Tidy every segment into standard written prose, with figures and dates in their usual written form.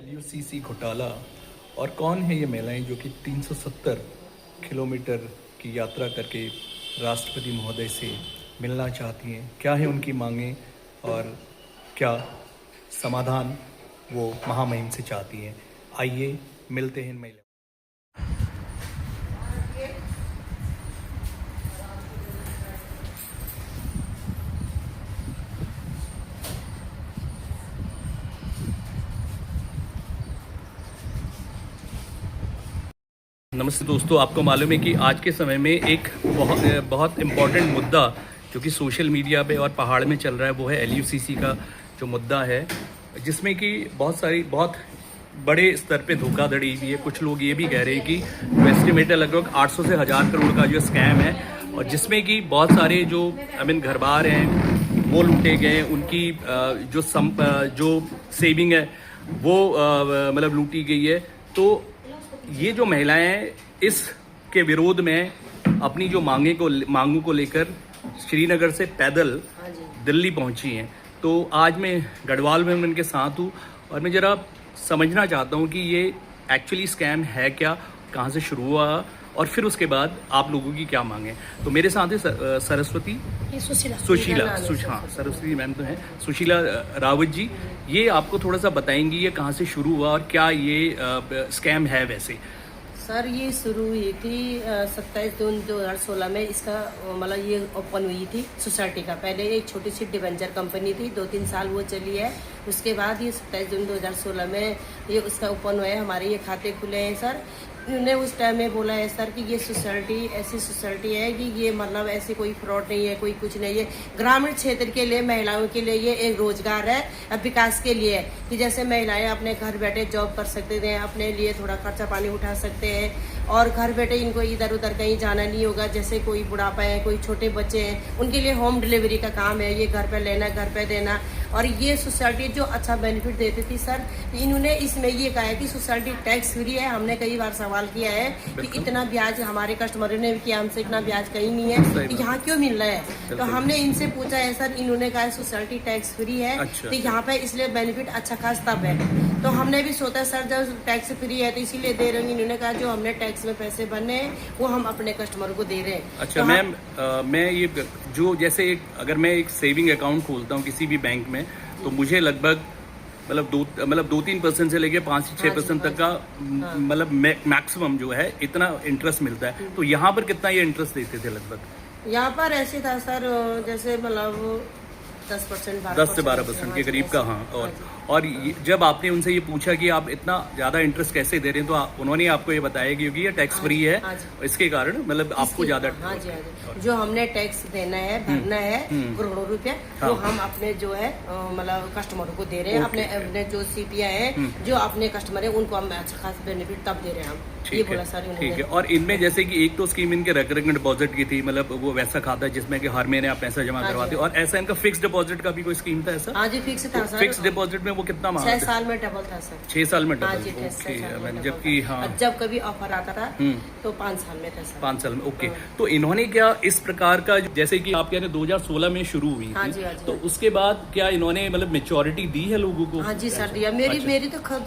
LUCC घोटाला और कौन है ये महिलाएं जो कि 370 किलोमीटर की यात्रा करके राष्ट्रपति महोदय से मिलना चाहती हैं। क्या है उनकी मांगें और क्या समाधान वो महामहिम से चाहती हैं। आइए मिलते हैं इन महिला। नमस्ते दोस्तों, आपको मालूम है कि आज के समय में एक बहुत इम्पॉर्टेंट मुद्दा जो कि सोशल मीडिया पे और पहाड़ में चल रहा है वो है LUCC का जो मुद्दा है, जिसमें कि बहुत बड़े स्तर पे धोखाधड़ी भी है। कुछ लोग ये भी कह रहे हैं कि जो एस्टिमेट है लगभग 800 से 1000 करोड़ का जो स्कैम है और जिसमें कि बहुत सारे जो घर बार हैं वो लूटे गए, उनकी जो सेविंग है वो लूटी गई है। तो ये जो महिलाएं इसके विरोध में अपनी जो मांगों को लेकर श्रीनगर से पैदल दिल्ली पहुंची हैं। तो आज मैं गढ़वाल में उनके साथ हूँ और मैं ज़रा समझना चाहता हूँ कि ये एक्चुअली स्कैम है क्या, कहाँ से शुरू हुआ और फिर उसके बाद आप लोगों की क्या मांगे। तो मेरे साथ है सरस्वती मैम तो हैं, सुशीला रावत जी। ये आपको थोड़ा सा बताएंगी ये कहाँ से शुरू हुआ और क्या ये स्कैम है। वैसे सर ये शुरू हुई थी 27 जून 2016 में। इसका ये ओपन हुई थी सोसाइटी का। पहले एक छोटी सी डिवेंचर कंपनी थी, 2-3 साल वो चली है। उसके बाद ये 27 जून 2016 में ये उसका ओपन हुआ है। हमारे ये खाते खुले हैं सर। उन्होंने उस टाइम में बोला है सर कि ये सोसाइटी ऐसी सोसाइटी है कि ये ऐसे कोई फ्रॉड नहीं है, कोई कुछ नहीं है। ग्रामीण क्षेत्र के लिए महिलाओं के लिए ये एक रोजगार है, विकास के लिए है कि जैसे महिलाएं अपने घर बैठे जॉब कर सकते हैं, अपने लिए थोड़ा खर्चा पानी उठा सकते हैं और घर बैठे इनको इधर उधर कहीं जाना नहीं होगा। जैसे कोई बुढ़ापा है, कोई छोटे बच्चे हैं, उनके लिए होम डिलीवरी का काम है, ये घर पे लेना घर पे देना। और ये सोसाइटी जो अच्छा बेनिफिट देती थी सर, इन्होंने इसमें ये कहा है कि सोसाइटी टैक्स फ्री है। हमने कई बार सवाल किया है कि इतना ब्याज हमारे कस्टमरों ने भी किया हमसे, इतना ब्याज कहीं नहीं है, यहाँ क्यों मिल रहा है। तो हमने इनसे पूछा है सर, इन्होंने कहा सोसाइटी टैक्स फ्री है तो यहाँ पे इसलिए बेनिफिट अच्छा खास तब है। तो हमने भी सोचा सर जब टैक्स फ्री है तो इसीलिए दे रहे हैं। इन्होंने कहा जो हमने टैक्स में पैसे भरने हैं वो हम अपने कस्टमर को दे रहे हैं। अच्छा तो मैम, मैं ये जो जैसे अगर मैं एक सेविंग अकाउंट खोलता हूँ किसी भी बैंक में तो मुझे लगभग 2-3% से लेके 5-6% तक का मैक्सिमम जो है इतना इंटरेस्ट मिलता है। तो यहाँ पर कितना ये इंटरेस्ट देते थे लगभग? यहाँ पर ऐसे था सर जैसे 10 से 12% के करीब का। हाँ, और जब आपने उनसे ये पूछा कि आप इतना ज्यादा इंटरेस्ट कैसे दे रहे हैं तो उन्होंने आपको ये बताया क्योंकि ये टैक्स फ्री है, इसके कारण आपको ज्यादा जो हमने टैक्स देना है भरना है करोड़ों रुपया वो हम अपने जो है कस्टमरों को दे रहे हैं। अपने जो CPI है जो अपने कस्टमर है उनको हम अच्छा खास बेनिफिट तब दे रहे हैं हम। ये बोला सर। ठीक है। और इनमें जैसे कि एक तो स्कीम इनके रेकरिंग डिपॉजिट की थी, वो वैसा खाता जिसमें कि हर महीने आप पैसा जमा करवाते हो, और ऐसा इनका फिक्स डिपॉजिट का भी कोई स्कीम था ऐसा? हाँ जी, फिक्स था सर। फिक्स डिपॉजिट में वो कितना मांगा? 6 साल में डबल था सर। 6 साल में डबल। जबकि जब कभी ऑफर आता था तो 5 साल में था सर। 5 साल में। ओके। तो इन्होंने क्या इस प्रकार का, जैसे कि आप कह रहे 2016 में शुरू हुई थी, तो उसके बाद क्या इन्होंने मेच्योरिटी दी है लोगों को? हाँ जी सर, दिया। मेरी तो खुद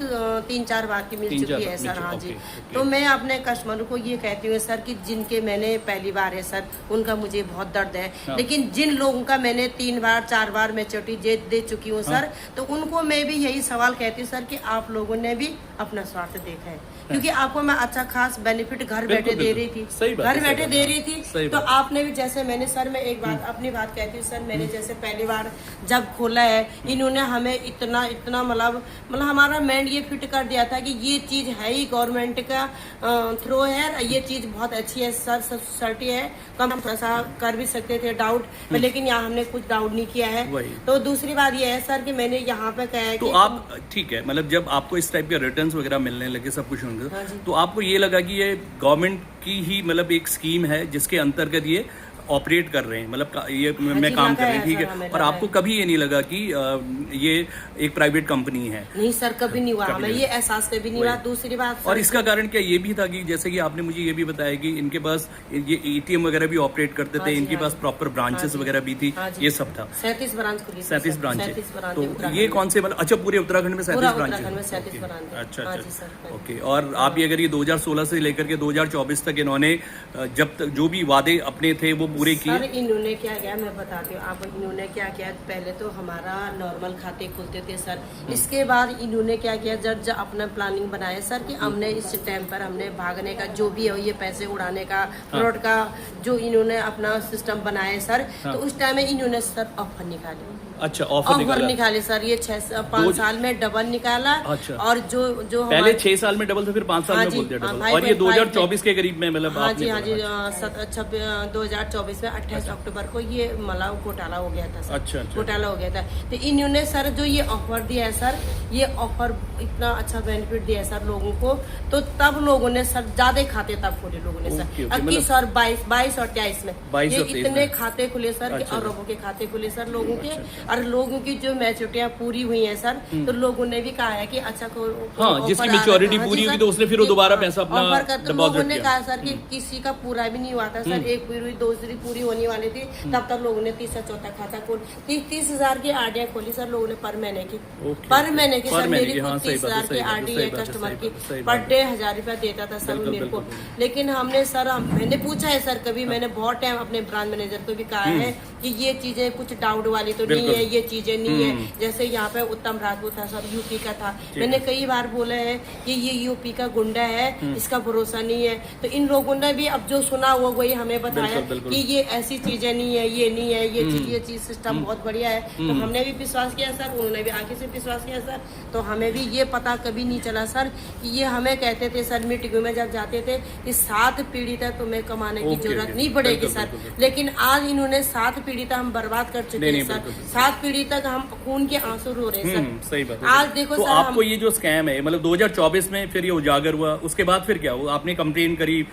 3-4 बार की मिल चुकी है सर। हाँ जी। तो मैं अपने कस्टमर को ये कहती हूँ सर कि जिनके मैंने पहली बार है सर उनका मुझे बहुत दर्द है, लेकिन जिन लोगों का मैंने 3 बार 4 बार मैच्योरिटी दे चुकी हूँ सर, तो उनको मैं भी यही सवाल कहती हूँ सर कि आप लोगों ने भी अपना स्वार्थ देखा है, क्योंकि आपको मैं अच्छा खास बेनिफिट घर बैठे दे रही थी, घर बैठे दे रही थी। तो आपने भी जैसे मैंने सर, मैं एक बात अपनी बात कहती हूँ सर, मैंने जैसे पहली बार जब खोला है इन्होंने हमें इतना हमारा माइंड ये फिट कर दिया था कि ये चीज है ही गवर्नमेंट का थ्रो है, ये चीज बहुत अच्छी है सर, सोसाइटी है, कम ऐसा कर भी सकते थे डाउट, लेकिन यहाँ हमने कुछ डाउट नहीं किया है। तो दूसरी बात ये है सर कि मैंने यहाँ पे कहा है तो आप ठीक है, जब आपको इस टाइप के रिटर्न्स वगैरह मिलने लगे, सब कुछ होंगे, तो आपको ये लगा कि ये गवर्नमेंट की ही एक स्कीम है जिसके अंतर्गत ये ऑपरेट कर रहे हैं, मतलब ये मैं जी, काम लगा कर रही है ठीक सर, है, हमें और लगा आपको है। कभी ये नहीं लगा कि ये एक प्राइवेट कंपनी है? नहीं सर, कभी नहीं हुआ, कभी हमें नहीं ये एहसास कभी नहीं हुआ। वही। दूसरी बात और सर, इसका कारण क्या ये भी था कि जैसे कि आपने मुझे ये भी बताया कि इनके पास ये एटीएम वगैरह भी ऑपरेट करते हाँ थे, जी, इनके हाँ पास जी। प्रॉपर ब्रांचेस हाँ जी। वगैरह भी थी, हाँ जी। ये सब था। 37 ब्रांच खुली थी 37 सर, ब्रांचें। 37 ब्रांच तो उत्तराखंड ये में। कौन से मतलब, अच्छा पूरे उत्तराखंड में 37 पूरा ब्रांचेस? उत्तराखंड में 37 ओके। ब्रांच है। अच्छा हाँ अच्छा जी सर। ओके। और आप ये अगर ये 2016 से लेकर के 2024 तक इन्होंने जब तक जो भी वादे अपने थे वो पूरे सर किए? इन्होंने क्या किया मैं बताती हूँ आपको। इन्होंने क्या किया, पहले तो हमारा नॉर्मल खाते खुलते थे सर। इसके बाद इन्होंने क्या किया, जब अपना प्लानिंग बनाया सर कि हमने इस टाइम पर हमने भागने का जो भी है, ये पैसे उड़ाने का, फ्रॉड का जो इन्होंने अपना सिस्टम बनाया सर, तो उस टाइम में इन्होंने सर ऑफर निकाले। अच्छा, ऑफर निकाले सर, ये 5 साल में डबल निकाला। अच्छा। और जो जो पहले हमारे- 6 साल में डबल था, फिर 5 साल हाँ में जी, बोलते हैं हाँ, डबल, भाई और ये भाई 2024 के करीब में मतलब हाँ आपने जी, हाँ जी, बोला। 2024 में 28 अक्टूबर को ये मतलब घोटाला हो गया था सर। अच्छा, अच्छा। घोटाला हो गया था, तो इन्होंने सर जो ये ऑफर दिया है सर, ये ऑफर इतना अच्छा बेनिफिट दिया है सर लोगों को, तो तब लोगों ने सर ज्यादा खाते तब खोले लोगों ने ओके, सर। ओके, 21 और 22 और 23 में 22 ये और 23 इतने में। खाते खुले सर कि अच्छा। अरबों के खाते खुले सर लोगों के। और लोगों की जो मैच्योरिटियां पूरी हुई हैं सर, तो लोगों ने भी कहा है कि अच्छा हाँ, जिसकी maturity पूरी होगी तो उसने फिर वो दोबारा पैसा अपना ऑफर कर, तो deposit लोगों ने किया। कहा सर कि किसी का पूरा भी नहीं हुआ था सर, एक पूरी दूसरी पूरी होने वाली थी, तब तक लोगों ने तीसरा चौथा खाता खोल 30,000 की आरडी खोली सर लोगों ने पर महीने की। ओके, पर महीने की पर सर, महीने मेरी की, हाँ, खुद सही बात है, 30,000 की सही बात है, आरडी सही है बात है, कस्टमर सही की, बात है, सही पर बात है। डे 1,000 रुपया देता था सर वो बिल्कुल, मेरे को। बिल्कुल, लेकिन हमने सर मैंने पूछा है सर, कभी मैंने बहुत टाइम अपने ब्रांच मैनेजर को भी कहा है कि ये चीजें कुछ डाउट वाली तो नहीं है, ये चीजें नहीं है। जैसे यहाँ पे उत्तम राजपूत था सर, यूपी का था, मैंने कई बार बोला है कि ये यूपी का गुंडा है, इसका भरोसा नहीं है। तो इन लोगों ने भी अब जो सुना हुआ वही हमें बताया बिल्कुल, बिल्कुल। कि ये ऐसी चीजें नहीं है, ये नहीं है, ये चीज सिस्टम बहुत बढ़िया है। तो हमने भी विश्वास किया सर, उन्होंने भी आगे से विश्वास किया सर। तो हमें भी ये पता कभी नहीं चला सर कि ये हमें कहते थे सर मीटिंगों में जब जाते थे कि 7 पीढ़ी तक तुम्हें कमाने की ओके, जरूरत ओके। नहीं पड़ेगी बिल्कुल, सर। बिल्कुल, बिल्कुल। लेकिन आज इन्होंने 7 पीढ़ी तक हम बर्बाद कर चुके नहीं, हैं नहीं, सर। बिल्कुल। 7 पीढ़ी तक हम खून के आंसू रो रहे हैं सर। सही बात है। आज देखो तो सर, आपको ये जो स्कैम है, मतलब 2024 में फिर ये उजागर हुआ, उसके बाद फिर क्या हुआ? आपने कंप्लेन करी,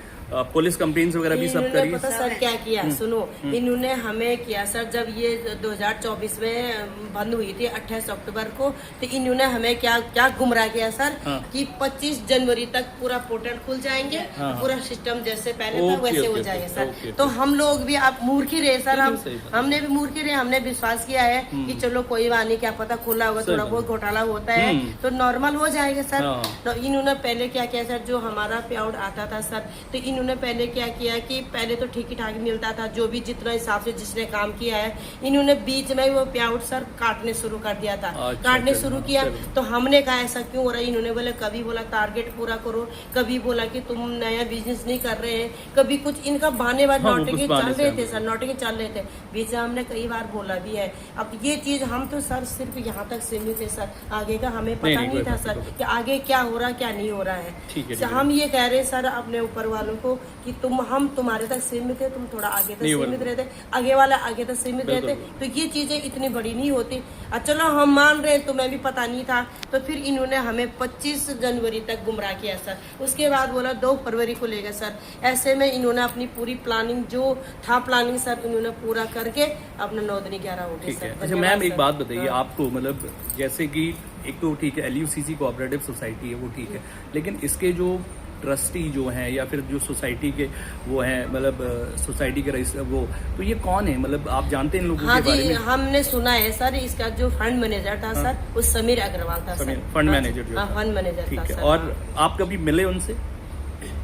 पुलिस कंप्लेन्स वगैरह भी सब इन्होंने करी? पता सर क्या किया, सुनो, इन्होंने हमें किया सर, जब ये 2024 में बंद हुई थी 28 अक्टूबर को, तो इन्होंने हमें क्या क्या गुमराह किया सर कि 25 जनवरी तक पूरा पोर्टल खुल जाएंगे, पूरा सिस्टम जैसे पहले था ओके, वैसे हो ओके, जाएगा ओके, सर। ओके। तो हम लोग भी अब मूर्ख ही रहे सर, बिल्कुल सही बात। हमने भी मूर्ख ही रहे, हमने विश्वास किया है कि चलो कोई बात नहीं, क्या पता खुला होगा, थोड़ा बहुत घोटाला होता है तो नॉर्मल हो जाएगा सर। हाँ। तो इन्होंने पहले क्या किया सर, जो हमारा पे आउट आता था सर, तो इन्होंने पहले क्या किया कि पहले तो ठीक ही ठाक मिलता था, जो भी जितना हिसाब से जिसने काम किया है, इन्होंने बीच में वो पे आउट सर काटने शुरू कर दिया था। अच्छा, काटने अच्छा, शुरू किया चलो। तो हमने कहा ऐसा क्यों हो रहा है। इन्होंने बोला, कभी बोला टारगेट पूरा करो, कभी बोला कि तुम नया बिजनेस नहीं कर रहे हैं, कभी कुछ इनका बहानेबाज हाँ, वो नौटंकी कुछ चल बहाने से रहे हम- थे सर, नौटंकी चल रहे थे। बीच में हमने कई बार बोला भी है। अब ये चीज हम तो सर सिर्फ यहाँ तक सीमित है सर, आगे का हमें पता नहीं, नहीं था कोई सर बात नहीं। कि आगे क्या हो रहा क्या नहीं हो रहा है। ठीक है, तो ठीक है। हम ये कह रहे हैं सर अपने ऊपर वालों को कि हम तुम्हारे तक सीमित है, तुम थोड़ा आगे तक नहीं, सीमित बिल्कुल। रहते, आगे वाला आगे तक सीमित बिल्कुल, रहते, तो ये चीजें इतनी बड़ी नहीं होती। और चलो हम मान रहे हैं, तुम्हें भी पता नहीं था, तो फिर इन्होंने हमें 25 जनवरी तक गुमराह किया सर। उसके बाद बोला 2 फरवरी को लेगा सर। ऐसे में इन्होंने अपनी पूरी प्लानिंग जो था प्लानिंग सर, इन्होंने पूरा करके अपना 9 दिन 11 हो गए ठीक सर। है। अच्छा धन्यवाद मैम, एक सर। बात बताइए हाँ। आपको, मतलब जैसे कि एक तो ठीक है LUCC कोऑपरेटिव सोसाइटी है वो ठीक है, लेकिन इसके जो ट्रस्टी जो हैं या फिर जो सोसाइटी के वो हैं, मतलब सोसाइटी के रईस वो, तो ये कौन है, मतलब आप जानते हैं इन लोगों हाँ के बारे जी, में? हमने सुना है सर, इसका जो फंड मैनेजर था सर, वो समीर अग्रवाल था सर। फंड हाँ मैनेजर जी, जो हाँ, था। फंड मैनेजर ठीक था है। सर। और आप कभी मिले उनसे?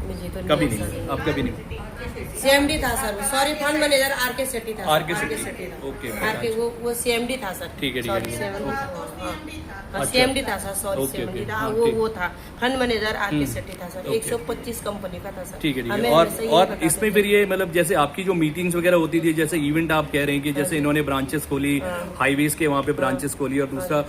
मुझे तो कभी सर, नहीं, आप कभी नहीं? CMD था sir, sorry, fund manager R K. Shetty था। R.K. सेट्टी। था। Okay, R K. वो CMD था सर। ठीक है, ठीक है, सॉरी, ठीक है। CMD था। अच्छा। CMD था sir, sorry, okay, CMD okay, था। हाँ, वो ठीक। वो था फंड मैनेजर आर.के. सेट्टी था सर। ओके। 125 कंपनी का था सर। ठीक है, ठीक हमें है। और हमेशा यही और बताते इसमें थे। फिर ये मतलब जैसे आपकी जो मीटिंग्स वगैरह होती थी, जैसे इवेंट आप कह रहे हैं कि जैसे इन्होंने ब्रांचेस खोली, हाईवेज के वहाँ पे ब्रांचेस खोली, और दूसरा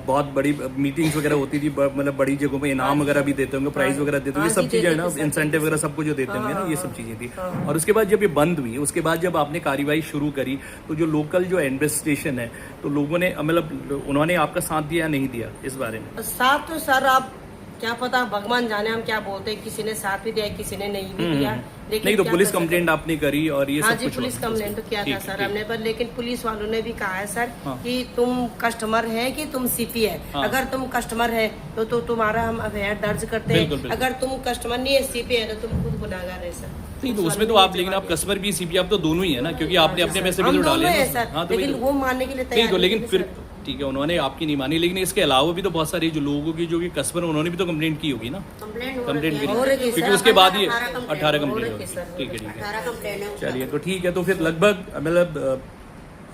बहुत बड़ी मीटिंग्स वगैरह होती थी, मतलब बड़ी जगहों पे इनाम वगैरह भी देते होंगे, प्राइज वगैरह देते होंगे, हाँ सब जी, चीजें है देते ना, थे, सब इंसेंटिव वगैरह सब कुछ जो देते होंगे ना, ये सब चीजें थी। और उसके बाद जब ये बंद हुई, उसके बाद जब आपने कार्रवाई शुरू करी, तो जो लोकल जो इन्वेस्टिगेशन है, तो लोगों ने मतलब उन्होंने आपका साथ दिया या नहीं दिया इस बारे में? साथ तो सर आप क्या पता, भगवान जाने हम क्या बोलते हैं, किसी ने साथ भी दिया, किसी ने नहीं भी दिया। लेकिन नहीं तो क्या पुलिस कर सकते कंप्लेंट आपने करी और ये हाँ सब जी, कुछ पुलिस हुआ? कंप्लेंट तो किया था ठीक, सर ठीक। हमने, पर लेकिन पुलिस वालों ने भी कहा है सर हाँ। कि तुम कस्टमर है कि तुम सीपी है। हाँ। अगर तुम कस्टमर है तो तुम्हारा हम एफआईआर दर्ज करते बिल्कुल, हैं। बिल्कुल। अगर तुम कस्टमर नहीं है, सीपी है, तो तुम खुद गुनाहगार है सर। नहीं तो उसमें तो आप, लेकिन आप कस्टमर भी सीपी आप तो दोनों ही है ना, क्योंकि आपने अपने पैसे भी हम तो डाले दोनों हैं है ना। सर, हाँ तो लेकिन वो मानने के लिए नहीं तैयार तो, नहीं लेकिन थे फिर सर। ठीक है, उन्होंने आपकी नहीं मानी, लेकिन इसके अलावा भी तो बहुत सारे जो लोगों की जो कि कस्टमर, उन्होंने भी तो कंप्लेंट की होगी ना। कंप्लेंट कंप्लेंट हो करी, रही है क्योंकि सर, उसके बाद ये 18 18 हो कंप्लेंट रही होगी। है सर, ठीक है, ठीक है, 18 कंप्लेंट है। चलिए तो ठीक है। तो फिर लगभग मतलब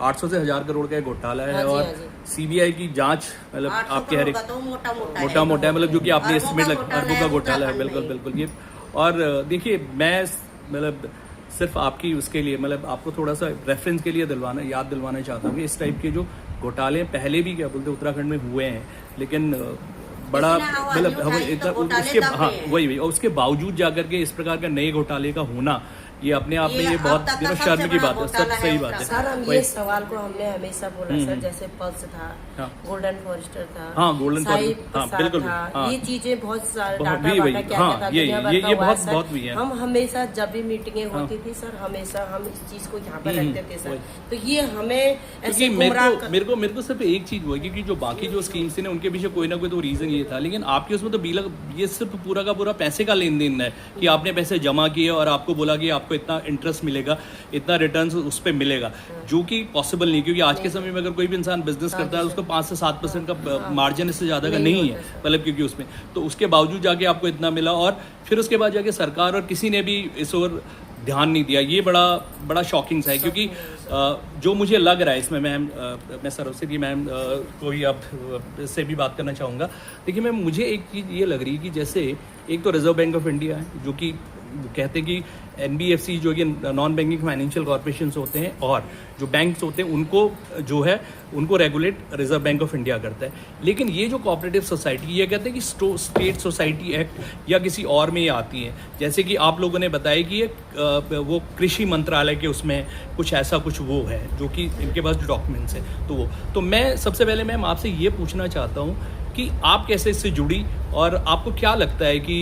800 से 1000 करोड़ का एक घोटाला है हाँ जी, और हाँ जी। सीबीआई की जांच मतलब 800 आपके हर एक करोड़ का तो मोटा मोटा है, मतलब जो कि आपने अरबों एस्टिमेट का लगा, अरबों का घोटाला है। बिल्कुल बिल्कुल ये। और देखिए मैं मतलब सिर्फ आपकी उसके लिए मतलब आपको थोड़ा सा रेफरेंस के लिए याद दिलवाना चाहता हूँ कि इस टाइप के जो घोटाले पहले भी क्या बोलते हैं उत्तराखंड में हुए हैं, लेकिन बड़ा मतलब उसके हाँ वही और उसके बावजूद जाकर के इस प्रकार का नए घोटाले का होना, ये अपने आप में ये बहुत शर्म की बात है। सब सही बात है सर। हम ये सवाल को हमने हमेशा बोला सर, जैसे पल्स था, हाँ। गोल्डन फॉरेस्टर था, हाँ, गोल्डन साहिब हाँ, प्रसाद बिल्कुल, था, हाँ। ये चीजें बहुत सारे बहुत- डाटा वही, वाटा क्या हाँ, क्या था, ये दुनिया भर ये का हुआ है बहुत सर। बहुत भी है। हम हमेशा जब भी मीटिंगें होती थी सर, हमेशा हम इस चीज को यहाँ पर रखते थे सर। तो ये हमें ऐसे क्योंकि मेरे को सिर्फ एक चीज हुआ, क्योंकि जो बाकी जो स्कीम्स थी ना उनके पीछे कोई ना कोई तो रीजन ये था, लेकिन आपके उसमें तो ये सिर्फ पूरा का पूरा पैसे का लेन देन है कि आपने पैसे जमा किए और आपको बोला कि आपको इतना इंटरेस्ट मिलेगा, इतना रिटर्न उस पर मिलेगा, जो कि पॉसिबल नहीं, क्योंकि आज के समय में अगर कोई भी इंसान बिजनेस करता है उसको 5 से 7% का मार्जिन इससे ज्यादा का नहीं है, मतलब क्योंकि उसमें तो उसके बावजूद जाके आपको इतना मिला और फिर उसके बाद जाके सरकार और किसी ने भी इस ओर ध्यान नहीं दिया। ये बड़ा शॉकिंग सा है, क्योंकि जो मुझे लग रहा है इसमें मैं सरस्वती मैम को ही अब से भी बात करना चाहूँगा। देखिए मैम, मुझे एक चीज़ ये लग रही है कि जैसे एक तो रिजर्व बैंक ऑफ इंडिया है जो कि कहते हैं कि NBFC जो कि नॉन बैंकिंग फाइनेंशियल कॉर्पोरेशन होते हैं और जो बैंक्स होते हैं उनको regulate reserve bank of India करता है। लेकिन ये जो कोऑपरेटिव सोसाइटी, ये कहते हैं कि स्टेट सोसाइटी एक्ट या किसी और में ये आती है, जैसे कि आप लोगों ने बताया कि ये वो कृषि मंत्रालय के उसमें कुछ ऐसा कुछ वो है जो कि इनके पास जो डॉक्यूमेंट्स हैं तो मैं सबसे पहले मैम आपसे ये पूछना चाहता हूँ कि आप कैसे इससे जुड़ी और आपको क्या लगता है कि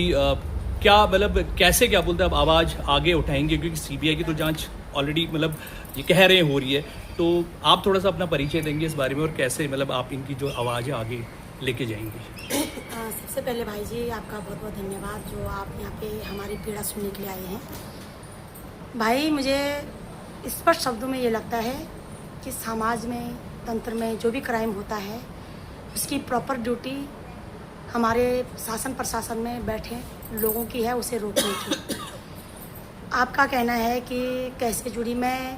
क्या मतलब कैसे क्या बोलते हैं आप आवाज़ आगे उठाएंगे, क्योंकि CBI की तो जांच ऑलरेडी मतलब ये कह रहे हो रही है, तो आप थोड़ा सा अपना परिचय देंगे इस बारे में और कैसे मतलब आप इनकी जो आवाज़ है आगे लेके जाएंगे। सबसे पहले भाई जी आपका बहुत बहुत धन्यवाद जो आप यहाँ पे हमारी पीड़ा सुनने के लिए आए हैं। भाई मुझे स्पष्ट शब्दों में ये लगता है कि समाज में, तंत्र में जो भी क्राइम होता है उसकी प्रॉपर ड्यूटी हमारे शासन प्रशासन में बैठे लोगों की है उसे रोकने की। आपका कहना है कि कैसे जुड़ी, मैं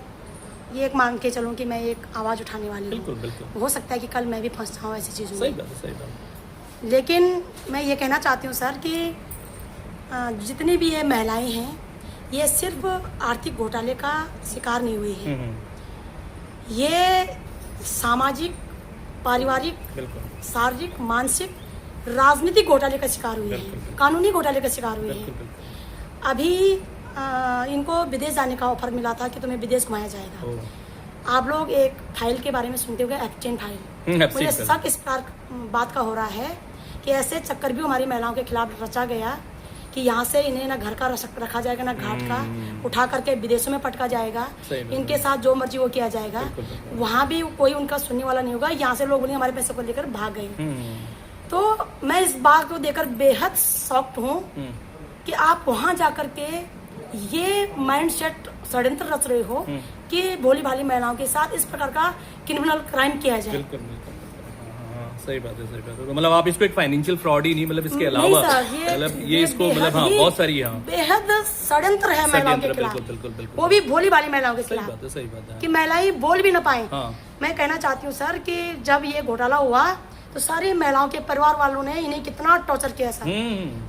ये एक मान के चलूँ कि मैं एक आवाज़ उठाने वाली बिल्कुल हूँ। बिल्कुल हो सकता है कि कल मैं भी फंस जाऊँ ऐसी चीज़ों सही में, बात है, सही बात है। लेकिन मैं ये कहना चाहती हूँ सर कि जितनी भी ये महिलाएं हैं ये सिर्फ आर्थिक घोटाले का शिकार नहीं हुई है, ये सामाजिक, पारिवारिक, बिल्कुल शारीरिक, मानसिक, राजनीतिक घोटाले का शिकार हुई बिल्कुल, है, बिल्कुल। कानूनी घोटाले का शिकार हुई बिल्कुल है। बिल्कुल। अभी इनको विदेश जाने का ऑफर मिला था कि तुम्हें विदेश घुमाया जाएगा। ओह, आप लोग एक फाइल के बारे में सुनते होंगे, एब्स्टेन फाइल। मुझे एब्स्टेन शक इस बात का हो रहा है कि ऐसे चक्कर भी हमारी महिलाओं के खिलाफ रचा गया कि यहाँ से इन्हें ना घर का रखा जाएगा ना घाट का, उठा करके विदेशों में पटका जाएगा, सही बात है। इनके साथ जो मर्जी वो किया जाएगा, बिल्कुल, बिल्कुल। वहाँ भी कोई उनका सुनने वाला नहीं होगा। यहाँ से लोग उन्हें हमारे पैसे को लेकर भाग गए। तो मैं इस बात को देखकर बेहद शॉक्ड हूँ कि आप वहाँ जाकर के ये माइंड सेट षड्यंत्र रच रहे हो कि भोली भाली महिलाओं के साथ इस प्रकार का क्रिमिनल क्राइम किया जाए। बिल्कुल बिल्कुल। हाँ, सही बात है, सही बात है। तो मतलब आप इसको एक फाइनेंशियल फ्रॉड ही नहीं, मतलब इसके नहीं अलावा सर, मतलब ये इसको मतलब हाँ बेहद बहुत सारी हाँ बेहद षड्यंत्र है महिलाओं के षड्यंत्र, खिलाफ, बिल्कुल बिल्कुल बिल्कुल। वो भी भोली भाली महिलाओं के सही खिलाफ बात है, सही बात है। कि महिलाएं बोल भी ना पाए। हाँ मैं कहना चाहती हूँ सर कि जब ये घोटाला हुआ तो सारी महिलाओं के परिवार वालों ने इन्हें कितना टॉर्चर किया सर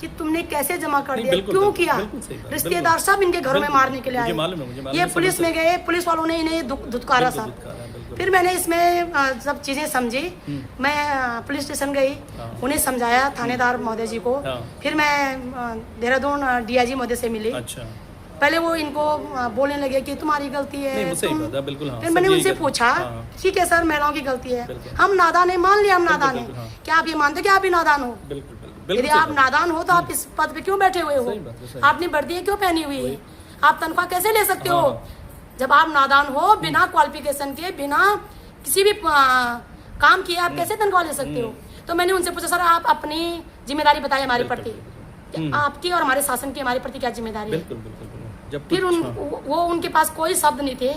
कि तुमने कैसे जमा कर नहीं, दिया, बिल्कुल, क्यों बिल्कुल, किया। बिल्कुल सही बात, रिश्तेदार बिल्कुल। सब इनके घरों में बिल्कुल, मारने के लिए मुझे आए। मालूम है, मुझे मालूम ये है, पुलिस समझ में गए, पुलिस वालों ने इन्हें धुतकारा बिल्कुल, सर। धुतकारा, बिल्कुल। फिर मैंने इसमें सब चीजें समझी, मैं पुलिस स्टेशन गई, उन्हें समझाया, थानेदार महोदय जी को। हाँ। फिर मैं देहरादून DIG महोदय से मिली। अच्छा, पहले वो इनको बोलने लगे कि तुम्हारी गलती नहीं है, वो सही तुम। बात है, बिल्कुल हाँ। फिर मैंने सब यही उनसे करते हैं। पूछा, हाँ, ठीक है सर महिलाओं की गलती है, बिल्कुल। हम नादान है, मान लिया हम नादान है, बिल्कुल, हाँ। क्या आप ये मानते कि आप भी नादान हो? बिल्कुल बिल्कुल। यदि आप नादान हो तो आप इस पद पे क्यों बैठे हुए हो? सही बात है, सही। आपने वर्दियां क्यों पहनी हुई है? आप तनख्वाह कैसे ले सकते हो हाँ। जब आप नादान हो? बिना क्वालिफिकेशन के, बिना किसी भी काम किए आप कैसे तनख्वाह ले सकते हो? तो मैंने उनसे पूछा, सर आप अपनी जिम्मेदारी बताइए हमारे बिल्कुल, प्रति, बिल्कुल। कि आपकी और हमारे शासन की हमारे प्रति क्या जिम्मेदारी है? बिल्कुल बिल्कुल बिल्कुल। जब फिर कुछ- वो उनके पास कोई शब्द नहीं थे।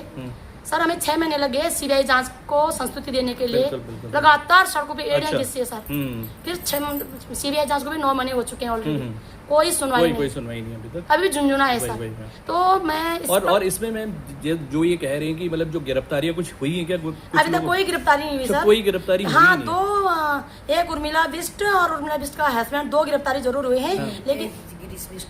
सर हमें 6 महीने लगे सीबीआई जांच को संस्तुति देने के लिए। बिल्कुल, बिल्कुल। लगातार सड़कों पे एड़ियां अच्छा। घिसी है सर। हम्म। फिर सीबीआई जांच को भी 9 महीने हो चुके हैं ऑलरेडी, कोई सुनवाई कोई नहीं, सुनवाई नहीं अभी तक। अभी भी झुंझुना है वही, सर। वही, वही। तो मैं इस और इसमें मैं जो ये कह रहे हैं कि मतलब जो गिरफ्तारियां कुछ हुई हैं क्या? कुछ अभी तक लोगों- कोई गिरफ्तारी नहीं हुई अच्छा, सर। कोई गिरफ्तारी हुई हाँ, नहीं। दो एक उर्मिला बिष्ट और उर्मिला बिष्ट का हस्बैंड, 2 गिरफ्तारी जरूर हुए हैं। लेकिन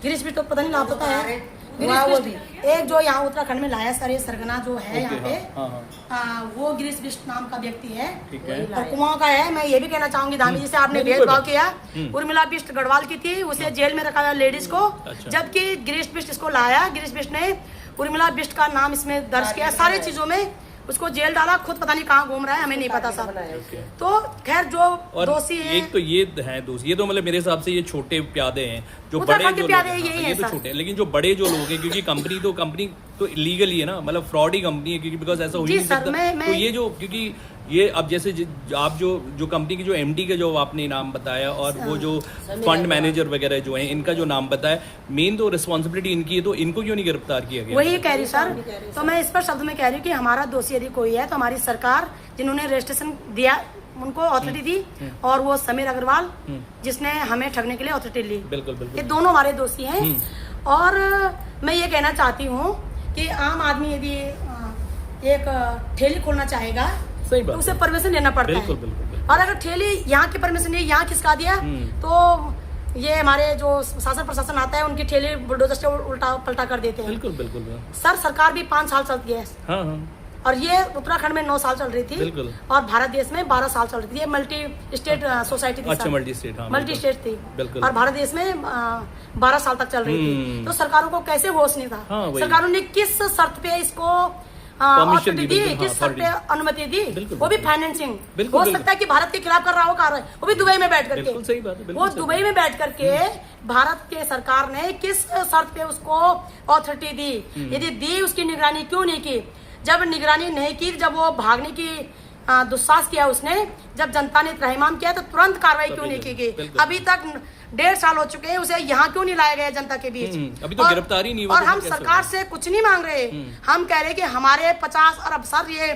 गिरीश बिष्ट तो पता नहीं लापता है। गिरीश बिष्ट एक जो यहाँ उत्तराखंड में लाया सर, ये सरगना जो है यहाँ पे, हाँ, हाँ। वो गिरीश बिष्ट नाम का व्यक्ति है, ठीक है। और कुमाऊं का है। मैं ये भी कहना चाहूंगी धामी जी से, आपने नहीं, कोई भेदभाव बात। किया। उर्मिला बिष्ट गढ़वाल की थी, उसे जेल में रखा गया लेडीज को, अच्छा। जबकि गिरीश बिष्ट इसको लाया। गिरीश बिष्ट ने उर्मिला बिष्ट का नाम इसमें दर्ज किया, सारी चीजों में उसको जेल डाला। खुद पता नहीं कहाँ घूम रहा है, हमें नहीं पता सर। तो खैर जो और दोषी है, एक तो ये है दोषी, ये तो मतलब मेरे हिसाब से ये छोटे प्यादे हैं। जो बड़े उत्तराखंड के जो प्यादे लोग हैं, यही हाँ, हैं ये तो सर। छोटे हैं, लेकिन जो बड़े जो लोग हैं, क्योंकि कंपनी तो इलीगल ही है ना, मतलब फ्रॉड ही कंपनी है, क्योंकि बिकॉज ऐसा हो ही जी नहीं सर, सकता। मैं- तो ये जो, क्योंकि ये अब जैसे आप जो कंपनी के जो एमडी के जो आपने नाम बताया, और वो जो फंड मैनेजर वगैरह जो हैं, इनका जो नाम बताया, मेन तो रिस्पॉन्सिबिलिटी इनकी है, तो इनको क्यों नहीं गिरफ्तार किया गया? वही कह रही सर। तो मैं इस पर शब्द में कह रही हूँ कि हमारा दोषी यदि कोई है तो हमारी सरकार, जिन्होंने रजिस्ट्रेशन दिया उनको अथॉरिटी दी, और वो समीर अग्रवाल जिसने हमें ठगने के लिए अथॉरिटी ली, बिल्कुल ये बिल्कुल। दोनों हमारे दोषी हैं। और मैं ये कहना चाहती हूँ कि आम आदमी यदि एक ठेली खोलना चाहेगा सही तो बात उसे है। परमिशन लेना पड़ता बिल्कुल है। बिल्कुल बिल्कुल। और अगर ठेली यहाँ की परमिशन नहीं, यहाँ किसका दिया, तो ये हमारे जो शासन प्रशासन आता है उनकी ठेली बुलडोजर से उल्टा पलटा कर देते हैं। बिल्कुल बिल्कुल। सर सरकार भी 5 साल चलती है, हाँ हाँ। और ये उत्तराखंड में 9 साल चल रही थी, बिल्कुल। और भारत देश में 12 साल चल रही थी। ये मल्टी स्टेट सोसाइटी थी अच्छा, सर। मल्टी स्टेट, हाँ, मल्टी बिल्कुल। स्टेट थी, बिल्कुल। और भारत देश में 12 साल तक चल रही थी। तो सरकारों को कैसे होश नहीं था? हाँ, वही। सरकारों ने किस शर्त पे इसको Permission authority दी, दी, बिल्कुल, किस हाँ, शर्त पे अनुमति दी? बिल्कुल, वो भी बिल्कुल। फाइनेंसिंग। बिल्कुल, हो बिल्कुल। सकता है कि भारत के खिलाफ कर रहा हो कार्रवाई, वो भी दुबई में बैठ करके। बिल्कुल सही बात है, बिल्कुल वो सही दुबई में बैठ करके भारत के सरकार ने किस शर्त पे उसको अथॉरिटी दी? यदि दी, उसकी निगरानी क्यों नहीं की? जब निगरानी नहीं की, जब वो भागने की दुस्साहस किया उसने, जब जनता ने त्रहिमाम किया, तो तुरंत कार्रवाई क्यों नहीं की गई? बिल्कुल। अभी तक 1.5 साल हो चुके हैं, उसे यहाँ क्यों नहीं लाया गया जनता के बीच? अभी तो गिरफ्तारी नहीं हुआ, और तो हम कैसे सरकार होगा? से कुछ नहीं मांग रहे, हम कह रहे कि हमारे 50 अरब, सर ये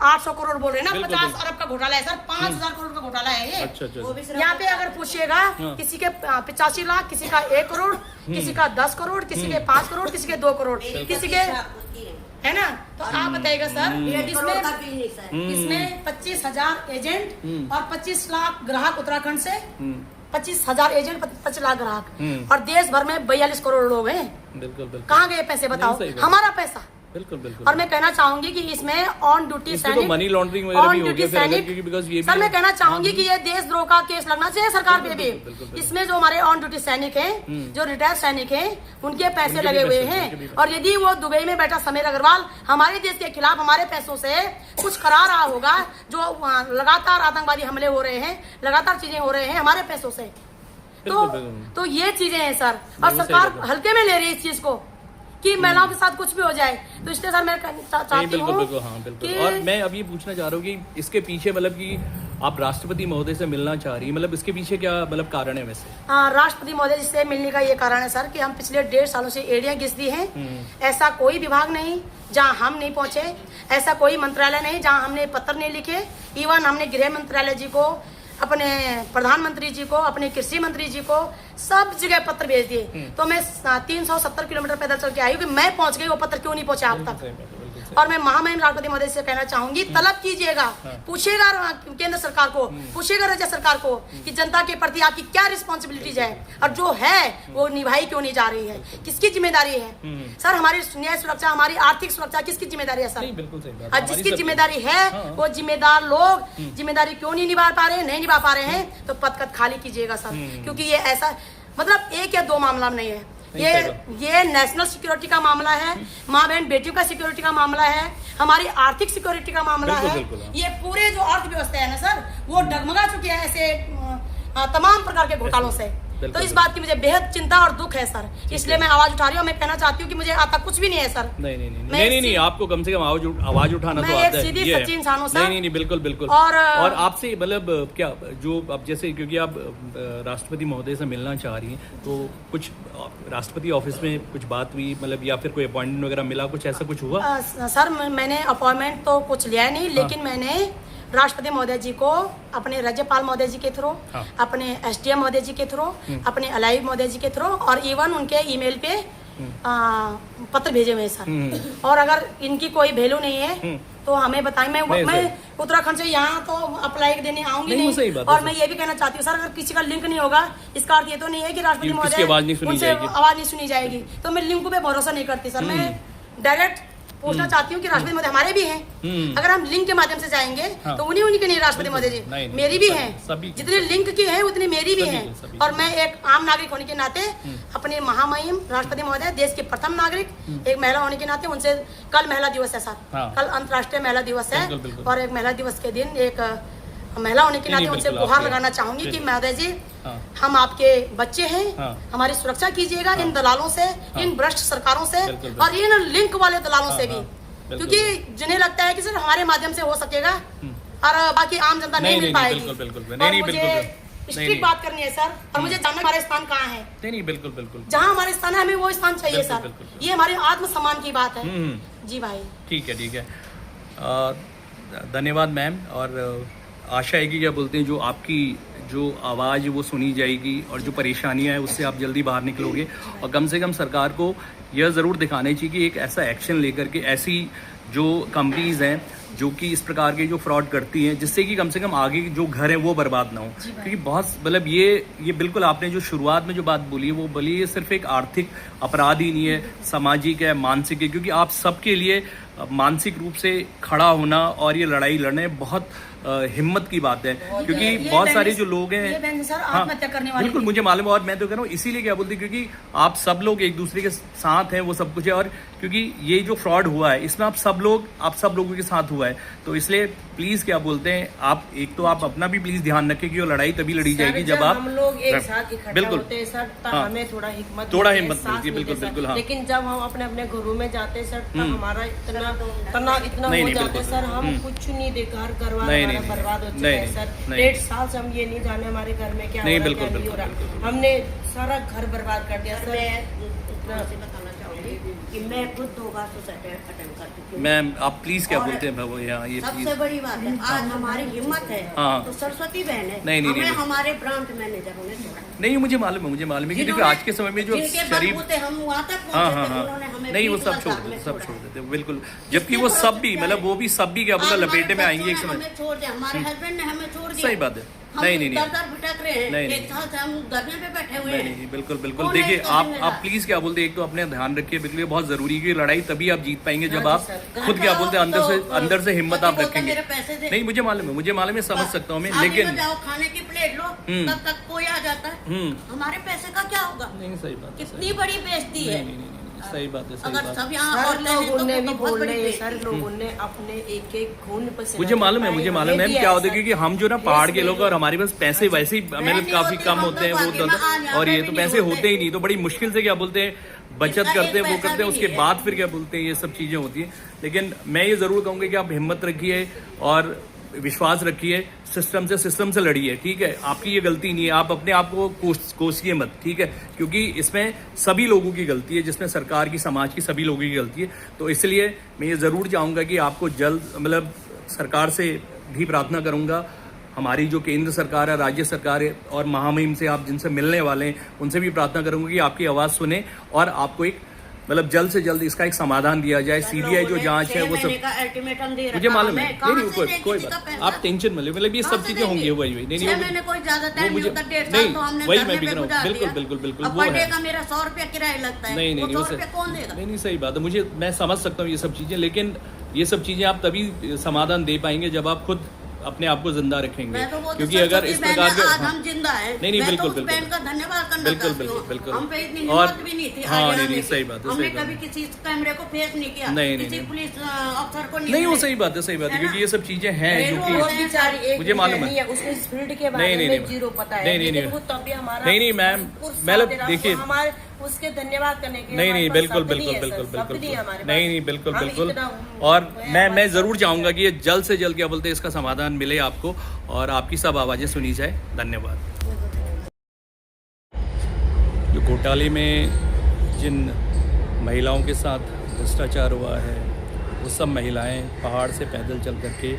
800 करोड़ बोल रहे हैं ना, बिल्कुल, 50 बिल्कुल। अरब का घोटाला है सर, 5,000 करोड़ का घोटाला है ये। अच्छा अच्छा। यहाँ पे अगर पूछिएगा, किसी के 85 लाख, किसी का 1 करोड़, किसी का 10 करोड़, किसी के 5 करोड़, किसी के 2 करोड़, किसी के, है ना? तो आप बताइएगा सर, इसमें 25,000 एजेंट और 25 लाख ग्राहक उत्तराखंड से, 25,000 एजेंट, 25 लाख ग्राहक, और देश भर में 42 करोड़ लोग हैं। बिल्कुल बिल्कुल। कहाँ गए पैसे बताओ? नहीं, सही बात। हमारा पैसा। बिल्कुल बिल्कुल। और मैं कहना चाहूंगी कि इसमें ऑन ड्यूटी इसमें तो सैनिक, मनी लॉन्ड्रिंग वगैरह ऑन भी हो ड्यूटी गया फिर अगर, सैनिक, क्योंकि because ये भी सर मैं है। कहना चाहूंगी कि ये देशद्रोह का केस लगना चाहिए सरकार पे भी। बिल्कुल, बिल्कुल, बिल्कुल। इसमें जो हमारे ऑन ड्यूटी सैनिक हैं, जो रिटायर्ड सैनिक हैं, उनके पैसे उनके भी लगे हुए पैसे, उनके भी हैं। और यदि वो दुबई में बैठा समीर अग्रवाल हमारे देश के खिलाफ हमारे पैसों से कुछ करा रहा होगा, जो लगातार आतंकवादी हमले हो रहे हैं, लगातार चीजें हो रहे हैं हमारे पैसों से, बिल्कुल, बिल्कुल। तो ये चीजें हैं सर। और बिल्कुल सही सरकार बात है। हल्के में ले रही है इस चीज को कि महिलाओं के साथ कुछ भी हो जाए। तो इसलिए सर मैं नहीं, चाहती बिल्कुल हूँ बिल्कुल, हाँ बिल्कुल। कि और मैं अब ये पूछना चाह रहा हूँ कि इसके पीछे मतलब कि आप राष्ट्रपति महोदय से मिलना चाह रही है, मतलब इसके पीछे क्या मतलब कारण है वैसे? राष्ट्रपति महोदय जी से मिलने का ये कारण है सर कि हम पिछले 1.5 सालों से एड़ियां घिस दी हैं। ऐसा कोई विभाग नहीं जहां हम नहीं पहुंचे, ऐसा कोई मंत्रालय नहीं जहां हमने पत्र नहीं लिखे। इवन हमने गृह मंत्रालय जी को, अपने प्रधानमंत्री जी को, अपने कृषि मंत्री जी को, सब जगह पत्र भेज दिए। तो मैं 370 किलोमीटर पैदल चल के आई हूँ कि मैं पहुंच गई, वो पत्र क्यों नहीं पहुंचा अब तक। और मैं महामहिम राष्ट्रपति महोदय से कहना चाहूंगी, तलब कीजिएगा, पूछेगा केंद्र सरकार को, पूछेगा राज्य सरकार को कि जनता के प्रति आपकी क्या रिस्पॉन्सिबिलिटीज है, और जो है वो निभाई क्यों नहीं जा रही है, किसकी जिम्मेदारी है? सर हमारी न्याय सुरक्षा, हमारी आर्थिक सुरक्षा किसकी जिम्मेदारी है सर? नहीं, बिल्कुल सही बात। और जिसकी जिम्मेदारी है वो जिम्मेदार लोग जिम्मेदारी क्यों नहीं निभा पा रहे हैं, नहीं निभा पा रहे हैं, तो पद कद खाली कीजिएगा सर। क्योंकि ये ऐसा मतलब 1 या 2 मामला नहीं है, ये नेशनल सिक्योरिटी का मामला है, माँ बहन बेटियों का सिक्योरिटी का मामला है, हमारी आर्थिक सिक्योरिटी का मामला बिल्कुल, है। बिल्कुल। ये पूरे जो अर्थव्यवस्था है ना सर, वो डगमगा चुकी है ऐसे तमाम प्रकार के घोटालों से। तो इस बात की मुझे बेहद चिंता और दुख है सर, इसलिए मैं आवाज उठा रही हूँ। मैं कहना चाहती हूँ कि मुझे आता कुछ भी नहीं है सर। नहीं, आपको कम से कम आवाज उठाना तो आता है। सीधी सच्ची इंसान हूँ सर। नहीं, बिल्कुल। और आपसे मतलब क्या जो अब जैसे क्योंकि आप राष्ट्रपति महोदय से मिलना चाह रही हैं, तो कुछ राष्ट्रपति ऑफिस में कुछ बात हुई मतलब, या फिर कोई अपॉइंटमेंट वगैरह मिला, कुछ ऐसा कुछ हुआ? सर मैंने अपॉइंटमेंट तो कुछ लिया नहीं, लेकिन मैंने राष्ट्रपति महोदय जी को अपने राज्यपाल महोदय जी के थ्रू, अपने एसडीएम महोदय जी के थ्रू, अपने अलाइव महोदय जी के थ्रू और इवन उनके ईमेल पे पत्र भेजे हुए सर। और अगर इनकी कोई वैल्यू नहीं है तो हमें बताएं। मैं उत्तराखंड से यहाँ तो अप्लाई देने आऊंगी नहीं। और मैं ये भी कहना चाहती हूँ सर, अगर किसी का लिंक नहीं होगा इसका अर्थ ये तो नहीं है कि राष्ट्रपति महोदय उनसे आवाज नहीं सुनी जाएगी। तो मैं लिंक पे भरोसा नहीं करती सर। मैं डायरेक्ट पूछना चाहती हूँ कि राष्ट्रपति महोदय हमारे भी हैं। अगर हम लिंक के माध्यम से जाएंगे तो उन्हीं के नहीं राष्ट्रपति महोदय जी, मेरी भी हैं। जितने लिंक की है उतनी मेरी भी हैं। और मैं एक आम नागरिक होने के नाते अपने महामहिम राष्ट्रपति महोदय, देश के प्रथम नागरिक, एक महिला होने के नाते उनसे, कल महिला दिवस है सर, कल अंतर्राष्ट्रीय महिला दिवस है। और एक महिला दिवस के दिन एक महिला होने के नाते उनसे गुहार लगाना चाहूंगी कि महोदय जी, हम आपके बच्चे हैं, हमारी सुरक्षा कीजिएगा इन दलालों से, इन भ्रष्ट सरकारों से और इन लिंक वाले दलालों से भी, क्योंकि जिन्हें लगता है कि सिर्फ हमारे माध्यम से हो सकेगा और बाकी आम जनता नहीं मिल पाएगी। और मुझे स्ट्रिक्ट बात करनी है सर, और मुझे जानना हमारे स्थान कहाँ है। नहीं, बिल्कुल जहाँ हमारे स्थान है हमें वो स्थान चाहिए सर। ये हमारे आत्मसम्मान की बात है। जी भाई, ठीक है। धन्यवाद मैम। और आशा है कि क्या बोलते हैं, जो आपकी जो आवाज़ वो सुनी जाएगी और जो परेशानियां हैं उससे आप जल्दी बाहर निकलोगे। और कम से कम सरकार को यह ज़रूर दिखाना चाहिए कि एक ऐसा एक्शन लेकर के ऐसी जो कंपनीज हैं जो कि इस प्रकार के जो फ्रॉड करती हैं, जिससे कि कम से कम आगे जो घर है वो बर्बाद ना हो। क्योंकि बहुत मतलब ये बिल्कुल आपने जो शुरुआत में जो बात बोली है वो बोली, ये सिर्फ एक आर्थिक अपराध ही नहीं है, सामाजिक है, मानसिक है। क्योंकि आप सबके लिए मानसिक रूप से खड़ा होना और ये लड़ाई लड़ने बहुत हिम्मत की बात है। क्योंकि बहुत सारे जो लोग हैं आत्महत्या करने वाले, बिल्कुल मुझे मालूम है। और मैं तो कह रहा हूँ इसीलिए क्या बोलते हैं, क्योंकि आप सब लोग एक दूसरे के साथ हैं, वो सब कुछ है। और क्योंकि ये जो फ्रॉड हुआ है इसमें आप सब लोगों के साथ हुआ है, तो इसलिए प्लीज क्या बोलते हैं, आप एक तो आप अपना भी प्लीज ध्यान रखें कि वो लड़ाई तभी लड़ी जाएगी जब आप हम लोग एक साथ इकट्ठा होते हैं सर, तब हमें थोड़ा हिम्मत मिलती है। बिल्कुल। लेकिन जब हम अपने अपने घरों में जाते हैं सर, तब हमारा इतना तनाव इतना हो जाता है सर, हम कुछ नहीं देखा, घर बर्बाद हो चुका है सर। 1.5 साल से हम ये नहीं जाने हमारे घर में क्या हो रहा। हमने सारा घर बर्बाद कर दिया सर। बताना चाहूंगी कि मैं खुद 2 बार सुसाइड अटेम्प्ट कर चुकी हूं। मैम आप प्लीज क्या बोलते हैं वो यहाँ ये सबसे बड़ी बात है, आज हमारी हिम्मत है तो सरस्वती बहन है। नहीं, हमारे ब्रांच मैनेजरों ने छोड़ा। नहीं, मुझे मालूम है कि देखो आज के समय में जो शरीफ, हम वहाँ तक पहुंचे, नहीं वो सब छोड़ देते बिल्कुल। जबकि वो सब भी मतलब वो भी सब भी क्या बोला लपेटे में आएंगे एक समय। छोड़ दिया, हमारे हस्बैंड ने हमें छोड़ दिया। सही बात है। नहीं, भटक रहे हैं। एक साल से हम धरने पे बैठे हुए हैं। नहीं, बिल्कुल। देखिए आप प्लीज क्या बोलते हैं, एक तो अपने ध्यान रखिए, बिल्कुल बहुत जरूरी है। लड़ाई तभी आप जीत पाएंगे जब आप खुद क्या बोलते हैं अंदर से हिम्मत आप रखेंगे। नहीं, मुझे मालूम है, समझ सकता हूँ मैं, लेकिन खाने की प्लेट लो तब तक कोई आ जाता है, हमारे पैसे का क्या होगा? नहीं, सही बात, कितनी बड़ी बेइज्जती है। सही बात है। अगर सब यहाँ लोगों ने भी बोल रहे हैं सर, लोगों ने अपने एक खून पसीना, मुझे मालूम है क्या होता है, क्योंकि हम जो ना पहाड़ के लोग और हमारे पास पैसे वैसे ही मतलब काफी कम होते हैं वो, और ये तो पैसे होते ही नहीं, तो बड़ी मुश्किल से क्या बोलते हैं बचत करते हैं, वो करते हैं, उसके बाद फिर क्या बोलते हैं ये सब चीजें होती हैं। लेकिन मैं ये जरूर कहूंगा कि आप हिम्मत रखिए और विश्वास रखिए, सिस्टम से लड़िए, ठीक है। आपकी ये गलती नहीं है, आप अपने आप को कोसिए मत, ठीक है, क्योंकि इसमें सभी लोगों की गलती है, जिसमें सरकार की, समाज की, सभी लोगों की गलती है। तो इसलिए मैं ये ज़रूर चाहूँगा कि आपको जल्द मतलब सरकार से भी प्रार्थना करूँगा, हमारी जो केंद्र सरकार है, राज्य सरकार है और महामहिम से आप जिनसे मिलने वाले हैं उनसे भी प्रार्थना करूँगा कि आपकी आवाज़ सुने और आपको एक मतलब जल्द से जल्द इसका एक समाधान दिया जाए। सीबीआई जो जांच है वो सब मुझे मालूम है। नहीं, कोई बात, आप टेंशन मत लो, मतलब ये सब चीजें होंगी वही नहीं वही मैं भी रहा हूँ। बिल्कुल वो है। मेरा 100 रुपया किराया लगता है। नहीं, सही बात है, मैं समझ सकता हूँ ये सब चीजें, लेकिन ये सब चीजें आप तभी समाधान दे पाएंगे जब आप खुद अपने आप को जिंदा रखेंगे, मैं तो वो क्योंकि अगर इस प्रकार के आज हम जिंदा हैं। नहीं मैं बिल्कुल तो उस बहन का धन्यवाद करना बिल्कुल चाहती हूँ। बिल्कुल हम पे इतनी और हिम्मत भी नहीं थी हाँ आगे नहीं आने सही की। बात है, हमने सही बात कभी है। किसी कैमरे को फेस नहीं किया, नहीं, किसी नहीं। पुलिस अफसर को नहीं वो सही बात है, सही बात है, क्योंकि ये सब चीजें हैं जो कि वो बेचारी एक मुझे मालूम है। उसको इस फील्ड के बारे नहीं, नहीं, में नहीं। जीरो पता है, नहीं, नहीं, लेकिन नहीं। वो तभी हमारा नहीं, मैम, भरपूर साथ मतलब दे रहा, देखिए- वो हमारे उसके धन्यवाद करने के नहीं हमारे पास बिल्कुल शब्द बिल्कुल नहीं है, बिल्कुल सर, बिल्कुल शब्द नहीं है हमारे नहीं पास। नहीं बिल्कुल हम बिल्कुल इतना और वो है, मैं हमारे ज़रूर साथ चाहूँगा कि ये जल्द से जल्द क्या बोलते हैं इसका समाधान मिले आपको और आपकी सब आवाज़ें सुनी जाए। धन्यवाद। जो घोटाले में जिन महिलाओं के साथ भ्रष्टाचार हुआ है वो सब महिलाएं पहाड़ से पैदल चल करके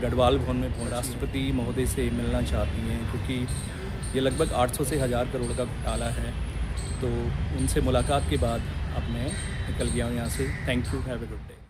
गढ़वाल भवन में पहुंची राष्ट्रपति महोदय से मिलना चाहती हैं, क्योंकि ये लगभग 800 से 1000 करोड़ का घोटाला है। तो उनसे मुलाकात के बाद अब मैं निकल गया हूँ यहाँ से। Thank you, have a good day.